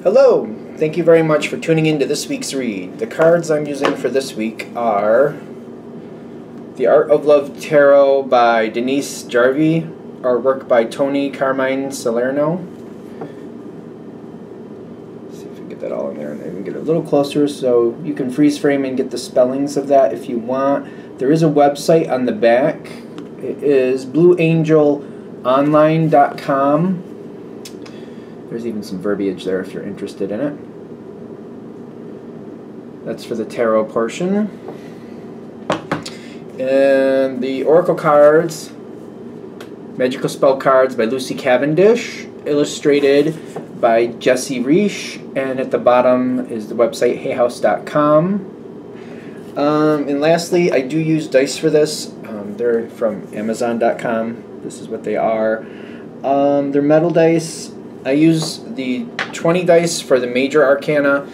Hello! Thank you very much for tuning in to this week's read. The cards I'm using for this week are The Art of Love Tarot by Denise Jarvie, artwork by Tony Carmine Salerno. Let's see if we can get that all in there, and then we can get a little closer so you can freeze frame and get the spellings of that if you want. There is a website on the back. It is blueangelonline.com. There's even some verbiage there if you're interested in it. That's for the tarot portion. And the Oracle cards, Magical Spell Cards by Lucy Cavendish, illustrated by Jessie Reish, and at the bottom is the website hayhouse.com. And lastly, I do use dice for this. They're from amazon.com. This is what they are. They're metal dice. I use the 20 dice for the major arcana.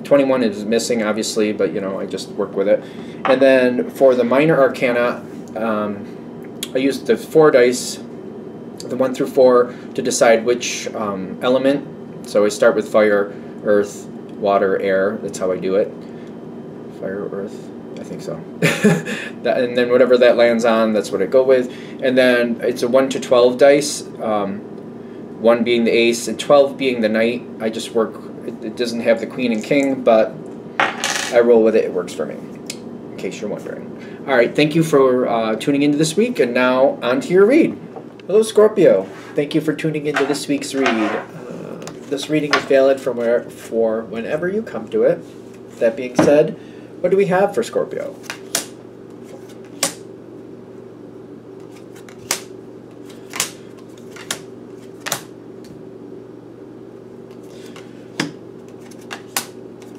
21 is missing, obviously, but you know, I just work with it. And then for the minor arcana, I use the 4 dice, the 1 through 4, to decide which element. So I start with fire, earth, water, air. That's how I do it. Fire, earth, I think so. And then whatever that lands on, that's what I go with. And then it's a 1 to 12 dice. 1 being the ace and 12 being the knight. I just work, it doesn't have the queen and king, but I roll with it. It works for me, in case you're wondering. Alright, thank you for tuning into this week, and now on to your read. Hello Scorpio, thank you for tuning into this week's read. This reading is valid for whenever you come to it. That being said, what do we have for Scorpio?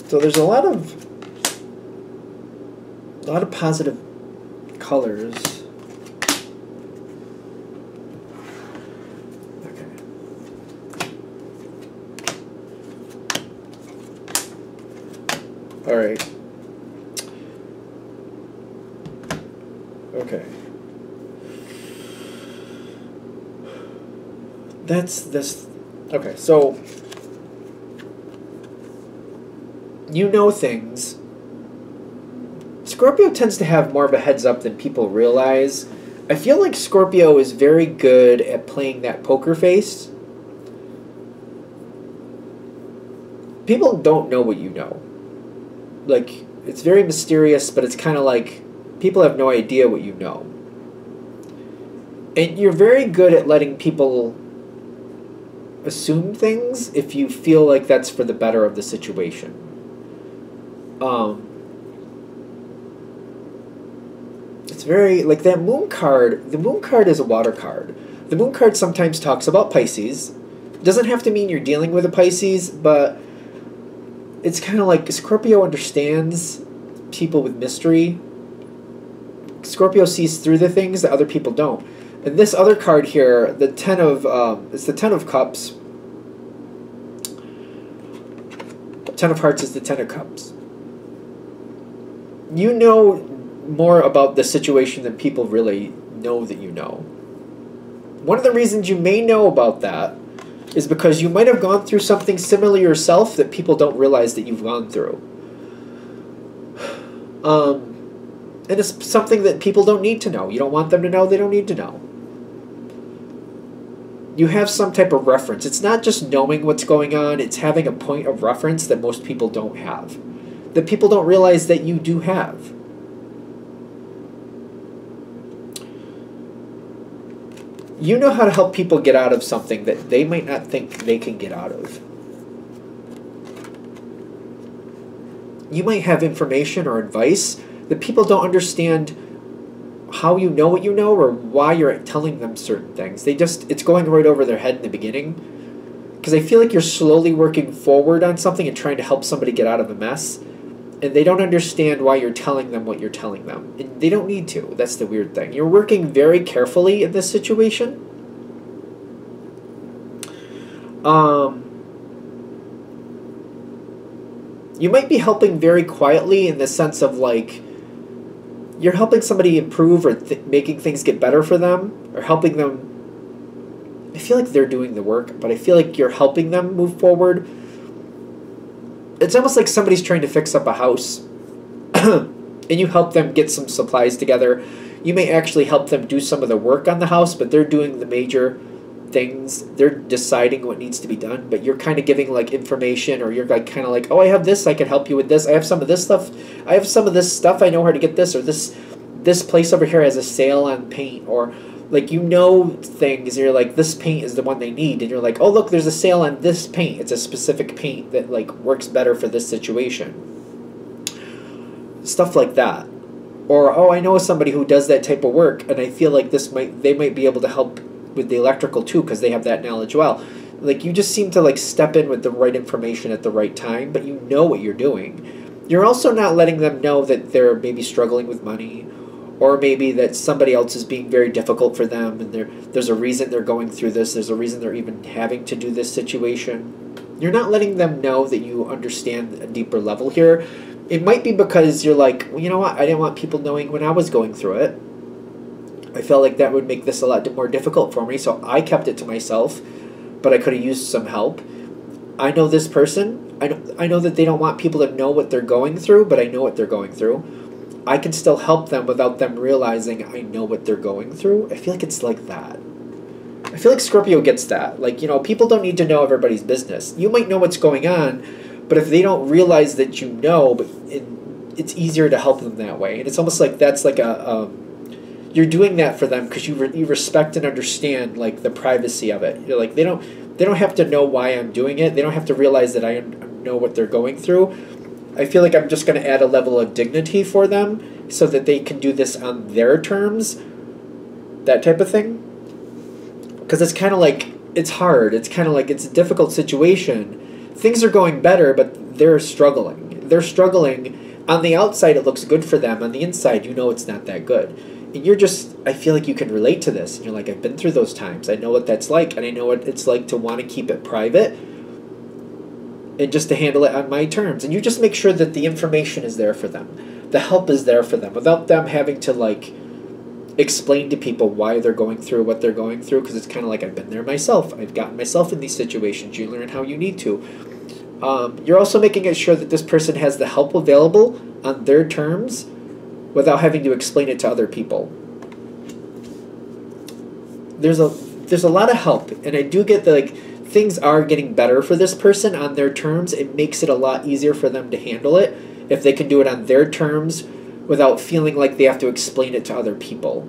So there's a lot of positive colors. Okay. All right. Okay. That's this. Okay, so you know things. Scorpio tends to have more of a heads up than people realize. I feel like Scorpio is very good at playing that poker face. People don't know what you know. Like, it's very mysterious, but it's kind of like people have no idea what you know. And you're very good at letting people assume things if you feel like that's for the better of the situation. It's very, like that moon card, the moon card is a water card. The moon card sometimes talks about Pisces. It doesn't have to mean you're dealing with a Pisces, but it's kind of like Scorpio understands people with mystery. Scorpio sees through the things that other people don't. And this other card here, the Ten of, it's the Ten of Cups. Ten of Hearts is the Ten of Cups. You know more about the situation than people really know that you know. One of the reasons you may know about that is because you might have gone through something similar yourself that people don't realize that you've gone through. And it's something that people don't need to know. You don't want them to know, they don't need to know. You have some type of reference. It's not just knowing what's going on, it's having a point of reference that most people don't have. That people don't realize that you do have. You know how to help people get out of something that they might not think they can get out of. You might have information or advice that people don't understand how you know what you know or why you're telling them certain things. It's going right over their head in the beginning. Because I feel like you're slowly working forward on something and trying to help somebody get out of a mess. And they don't understand why you're telling them what you're telling them. And they don't need to. That's the weird thing. You're working very carefully in this situation. You might be helping very quietly in the sense of like, you're helping somebody improve or making things get better for them, or helping them. I feel like they're doing the work, but I feel like you're helping them move forward. it's almost like somebody's trying to fix up a house and you help them get some supplies together. You may actually help them do some of the work on the house, but they're doing the major things. They're deciding what needs to be done, but you're kind of giving like information, or you're like kind of like, oh, I have this, I can help you with this. I have some of this stuff. I have some of this stuff. I know where to get this, or this place over here has a sale on paint, or like, you know, things, and you're like, this paint is the one they need, and you're like, oh, look, there's a sale on this paint. It's a specific paint that like works better for this situation. Stuff like that. Or, oh, I know somebody who does that type of work, and I feel like they might be able to help with the electrical too, because they have that knowledge well. Like, you just seem to like step in with the right information at the right time, but you know what you're doing. You're also not letting them know that they're maybe struggling with money, or maybe that somebody else is being very difficult for them, and there's a reason they're going through this. There's a reason they're even having to do this situation. You're not letting them know that you understand a deeper level here. It might be because you're like, well, you know what, I didn't want people knowing when I was going through it. I felt like that would make this a lot more difficult for me, so I kept it to myself, but I could have used some help. I know this person. I know that they don't want people to know what they're going through, but I know what they're going through. I can still help them without them realizing I know what they're going through. I feel like it's like that. I feel like Scorpio gets that. Like, you know, people don't need to know everybody's business. You might know what's going on, but if they don't realize that you know, but it's easier to help them that way. And it's almost like that's like you're doing that for them because you respect and understand like the privacy of it. You're like, they don't have to know why I'm doing it. They don't have to realize that I know what they're going through. I feel like I'm just going to add a level of dignity for them so that they can do this on their terms, that type of thing. Because it's kind of like, it's hard. It's kind of like it's a difficult situation. Things are going better, but they're struggling. They're struggling. On the outside, it looks good for them. On the inside, you know it's not that good. And you're just, I feel like you can relate to this. And you're like, I've been through those times. I know what that's like, and I know what it's like to want to keep it private and just to handle it on my terms. And you just make sure that the information is there for them. The help is there for them without them having to, like, explain to people why they're going through what they're going through, because it's kind of like, I've been there myself. I've gotten myself in these situations. You learn how you need to. You're also making it sure that this person has the help available on their terms without having to explain it to other people. There's a lot of help, and I do get that, like, things are getting better for this person on their terms. It makes it a lot easier for them to handle it if they can do it on their terms without feeling like they have to explain it to other people.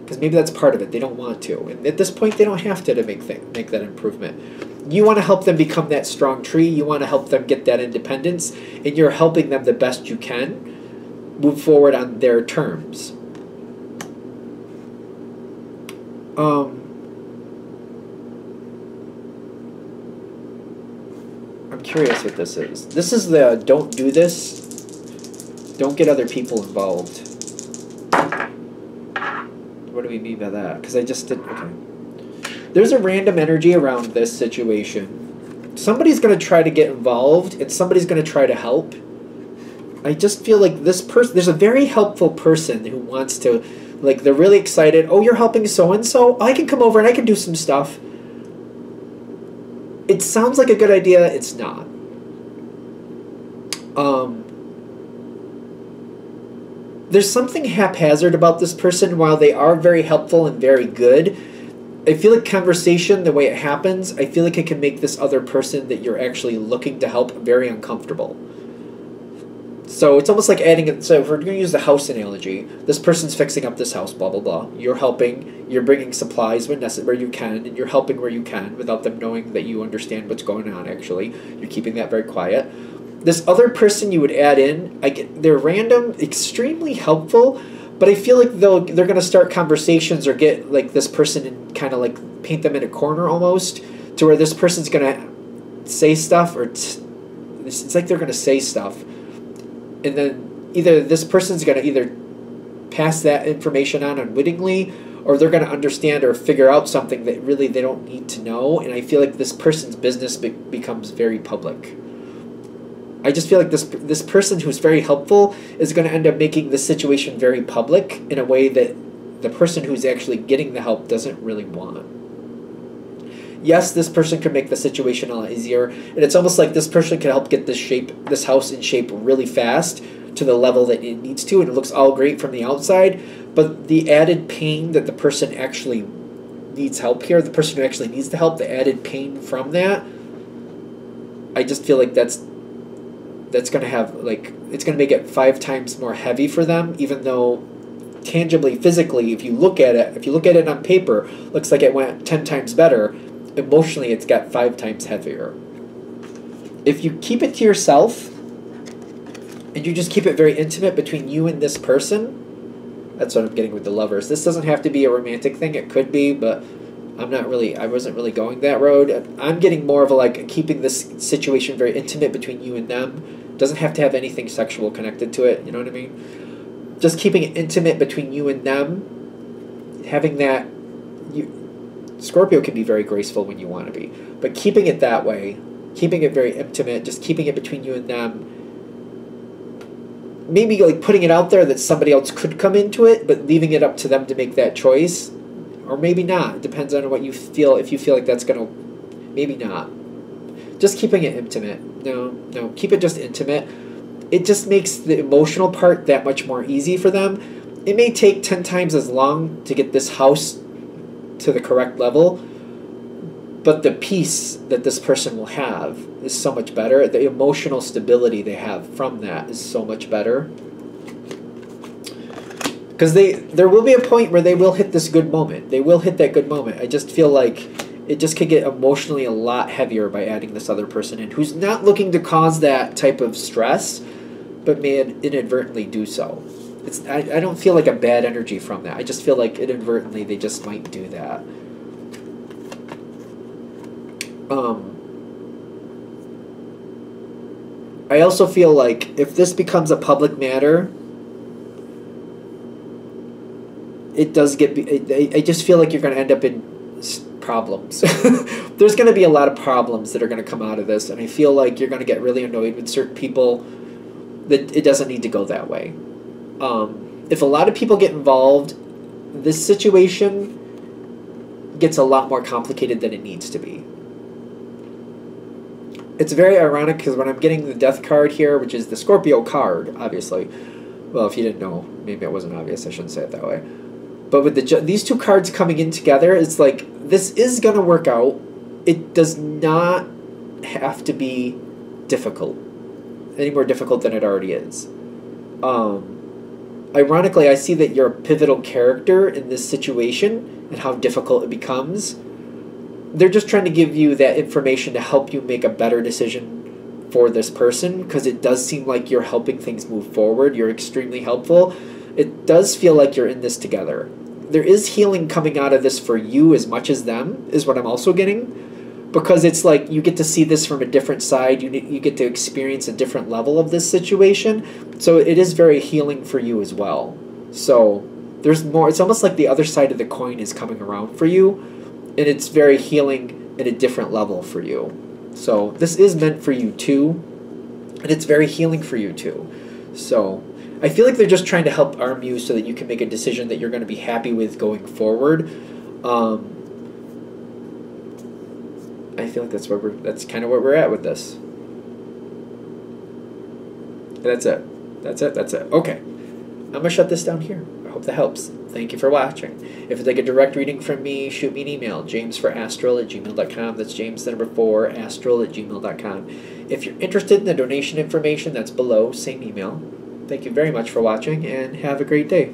Because maybe that's part of it. They don't want to. And at this point, they don't have to make that improvement. You want to help them become that strong tree. You want to help them get that independence. And you're helping them the best you can move forward on their terms. I'm curious what this is. This is the don't do this. Don't get other people involved. What do we mean by that? Because I just did... Okay. There's a random energy around this situation. Somebody's going to try to get involved, and somebody's going to try to help. I just feel like this person... There's a very helpful person who wants to... Like, they're really excited. Oh, you're helping so-and-so? I can come over and I can do some stuff. It sounds like a good idea. It's not. There's something haphazard about this person. While they are very helpful and very good, I feel like conversation, the way it happens, I feel like it can make this other person that you're actually looking to help very uncomfortable. So it's almost like adding... So if we're going to use the house analogy, this person's fixing up this house, blah, blah, blah. You're helping, you're bringing supplies when necessary, where you can, and you're helping where you can without them knowing that you understand what's going on, actually. You're keeping that very quiet. This other person you would add in, they're random, extremely helpful, but I feel like they're going to start conversations or get like this person and kind of like paint them in a corner almost, to where this person's going to say stuff, or it's like they're going to say stuff, and then either this person's going to either pass that information on unwittingly, or they're going to understand or figure out something that really they don't need to know, and I feel like this person's business becomes very public. I just feel like this person who's very helpful is going to end up making the situation very public in a way that the person who's actually getting the help doesn't really want. Yes, this person could make the situation a lot easier, and it's almost like this person can help get this house in shape really fast to the level that it needs to, and it looks all great from the outside, but the added pain that the person actually needs help here, the person who actually needs the help, the added pain from that, I just feel like that's going to have, like, it's going to make it 5 times more heavy for them, even though tangibly, physically, if you look at it on paper, looks like it went 10 times better. Emotionally, it's got 5 times heavier. If you keep it to yourself, and you just keep it very intimate between you and this person, that's what I'm getting with the Lovers. This doesn't have to be a romantic thing. It could be, but I wasn't really going that road. I'm getting more of a, like, keeping this situation very intimate between you and them. Doesn't have to have anything sexual connected to it, you know what I mean? Just keeping it intimate between you and them. Having that, Scorpio can be very graceful when you want to be, but keeping it that way, keeping it very intimate, just keeping it between you and them, maybe like putting it out there that somebody else could come into it, but leaving it up to them to make that choice, or maybe not. It depends on what you feel. If you feel like that's gonna, maybe not. Just keeping it intimate. No, keep it just intimate. It just makes the emotional part that much more easy for them. It may take 10 times as long to get this house to the correct level, but the peace that this person will have is so much better. The emotional stability they have from that is so much better. Because there will be a point where they will hit this good moment. They will hit that good moment. I just feel like it just could get emotionally a lot heavier by adding this other person in, who's not looking to cause that type of stress, but may inadvertently do so. I don't feel like a bad energy from that. I just feel like inadvertently they just might do that. I also feel like if this becomes a public matter, it does get. I just feel like you're going to end up in problems. There's going to be a lot of problems that are going to come out of this, and I feel like you're going to get really annoyed with certain people. That it doesn't need to go that way. If a lot of people get involved, this situation gets a lot more complicated than it needs to be. It's very ironic because when I'm getting the Death card here, which is the Scorpio card, obviously. Well, if you didn't know, maybe it wasn't obvious. I shouldn't say it that way. But with these two cards coming in together, it's like, this is going to work out. It does not have to be difficult. Any more difficult than it already is. Ironically, I see that you're a pivotal character in this situation and how difficult it becomes. They're just trying to give you that information to help you make a better decision for this person, because it does seem like you're helping things move forward. You're extremely helpful. It does feel like you're in this together. There is healing coming out of this for you as much as them, is what I'm also getting. Because it's like you get to see this from a different side. You get to experience a different level of this situation. So it is very healing for you as well. So there's more. It's almost like the other side of the coin is coming around for you. And it's very healing at a different level for you. So this is meant for you too. And it's very healing for you too. So I feel like they're just trying to help arm you so that you can make a decision that you're going to be happy with going forward. I feel like that's kind of where we're at with this. That's it. Okay. I'm going to shut this down here. I hope that helps. Thank you for watching. If you'd like a direct reading from me, shoot me an email, jamesforastral@gmail.com. That's James, the number 4, astral@gmail.com. If you're interested in the donation information, that's below, same email. Thank you very much for watching, and have a great day.